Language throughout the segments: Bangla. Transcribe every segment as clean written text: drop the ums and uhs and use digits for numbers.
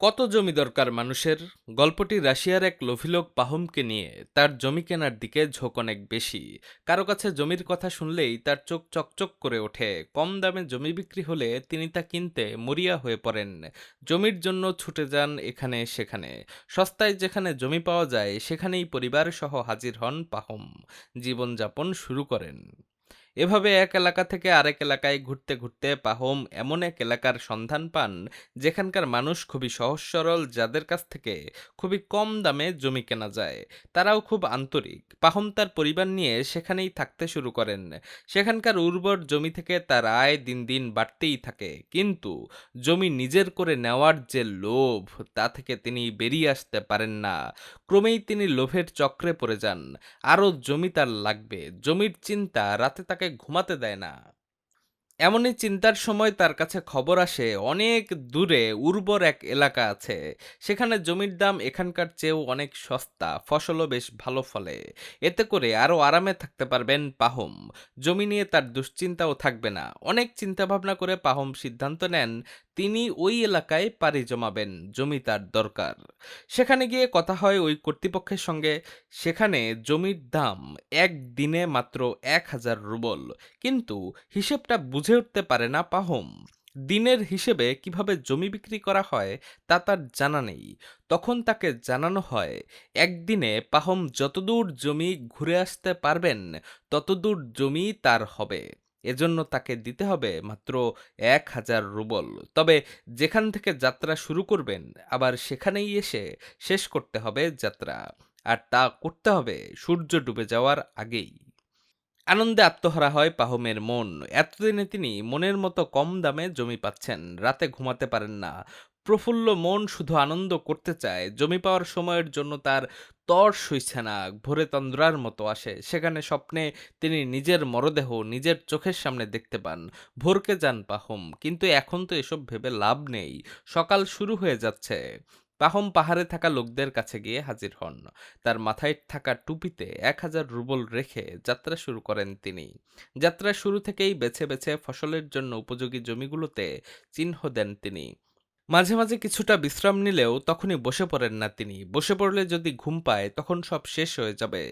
কত জমি দরকার মানুষের? গল্পটি রাশিয়ার এক লোভী লোক পাহুমকে নিয়ে। তার জমি কেনার দিকে ঝোঁক অনেক বেশি। কারো কাছে জমির কথা শুনলেই তার চোখ চকচক করে ওঠে। কম দামে জমি বিক্রি হলে তিনি তা কিনতে মরিয়া হয়ে পড়েন। জমির জন্য ছুটে যান এখানে সেখানে। সস্তায় যেখানে জমি পাওয়া যায় সেখানেই পরিবার সহ হাজির হন পাহুম। জীবনযাপন শুরু করেন। এভাবে এক এলাকা থেকে আরেক এলাকায় ঘুরতে ঘুরতে পাহম এমন এক এলাকার সন্ধান পান যেখানকার মানুষ খুবই সহজ সরল, যাদের কাছ থেকে খুবই কম দামে জমি কেনা যায়। তারাও খুব আন্তরিক। পাহম তার পরিবার নিয়ে সেখানেই থাকতে শুরু করেন। সেখানকার উর্বর জমি থেকে তার আয় দিন দিন বাড়তেই থাকে, কিন্তু জমি নিজের করে নেওয়ার যে লোভ, তা থেকে তিনি বেরিয়ে আসতে পারেন না। ক্রমেই তিনি লোভের চক্রে পড়ে যান। আরো জমি তার লাগবে। জমির চিন্তা রাতে তাকে ঘুমাতে দেয় না। এমনই চিন্তার সময় তার কাছে খবর আসে অনেক দূরে উর্বর এক এলাকা আছে। সেখানে জমির দাম এখানকার চেয়েও অনেক সস্তা, ফসলও বেশ ভালো ফলে। এতে করে আরো আরামে থাকতে পারবেন পাহম। জমি নিয়ে তার দুশ্চিন্তাও থাকবে না। অনেক চিন্তা ভাবনা করে পাহম সিদ্ধান্ত নেন তিনি ওই এলাকায় পাড়ি জমাবেন। জমি তার দরকার। সেখানে গিয়ে কথা হয় ওই কর্তৃপক্ষের সঙ্গে। সেখানে জমির দাম একদিনে মাত্র ১,০০০ রুবল। কিন্তু হিসেবটা বুঝে উঠতে পারে না পাহম। দিনের হিসেবে কিভাবে জমি বিক্রি করা হয় তা তার জানা নেই। তখন তাকে জানানো হয় একদিনে পাহম যতদূর জমি ঘুরে আসতে পারবেন ততদূর জমি তার হবে। এজন্য তাকে দিতে হবে মাত্র ১,০০০ রুবল। তবে যেখান থেকে যাত্রা শুরু করবেন আবার সেখানেই এসে শেষ করতে হবে যাত্রা। আর তা করতে হবে সূর্য ডুবে যাওয়ার আগেই। আনন্দে আত্মহারা হয় পাহুমের মন। এতদিনে তিনি মনের মতো কম দামে জমি পাচ্ছেন। রাতে ঘুমাতে পারেন না। প্রফুল্ল মন শুধু আনন্দ করতে চায়। জমি পাওয়ার সময়ের জন্য তার তর সইছে না। ভোরে তন্দ্রার মতো আসে। সেখানে স্বপ্নে তিনি নিজের মরদেহ নিজের চোখের সামনে দেখতে পান। ভোরকে যান পাহুম, কিন্তু এখন তো এসব ভেবে লাভ নেই। সকাল শুরু হয়ে যাচ্ছে। পাহুম পাহাড়ে থাকা লোকদের কাছে গিয়ে হাজির হন। তার মাথায় থাকা টুপিতে ১,০০০ রুবল রেখে যাত্রা শুরু করেন তিনি। যাত্রার শুরু থেকেই বেছে বেছে ফসলের জন্য উপযোগী জমিগুলোতে চিহ্ন দেন তিনি। মাঝে মাঝে কিছুটা বিশ্রাম নিলেও তখনই বসে পড়েন না তিনি। বসে পড়লে যদি ঘুম পায় তখন সব শেষ হয়ে যাবে।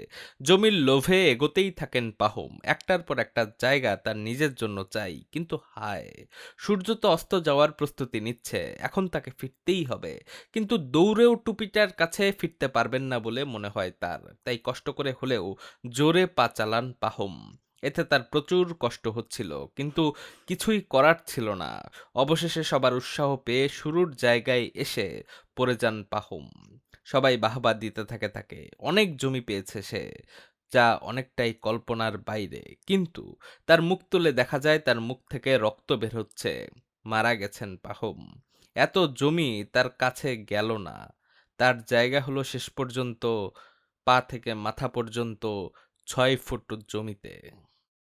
জমির লোভে এগোতেই থাকেন পাহুম। একটার পর একটা জায়গা তার নিজের জন্য চাই, কিন্তু হায়, সূর্য তো অস্ত যাওয়ার প্রস্তুতি নিচ্ছে। এখন তাকে ফিরতেই হবে। কিন্তু দৌড়েও টুপিটার কাছে ফিরতে পারবেন না বলে মনে হয় তার। তাই কষ্ট করে হলেও জোরে পা চালান পাহুম। এতে তার প্রচুর কষ্ট হচ্ছিল, কিন্তু কিছুই করার ছিল না। অবশেষে সবার উৎসাহ পেয়ে শুরুর জায়গায় এসে পড়ে যান পাহুম। সবাই বাহবা দিতে থাকে তাকে। অনেক জমি পেয়েছে সে, যা অনেকটাই কল্পনার বাইরে। কিন্তু তার মুখ তুলে দেখা যায় তার মুখ থেকে রক্ত বের হচ্ছে। মারা গেছেন পাহুম। এত জমি তার কাছে গেল না। তার জায়গা হলো শেষ পর্যন্ত পা থেকে মাথা পর্যন্ত ৬ ফুট জমিতে।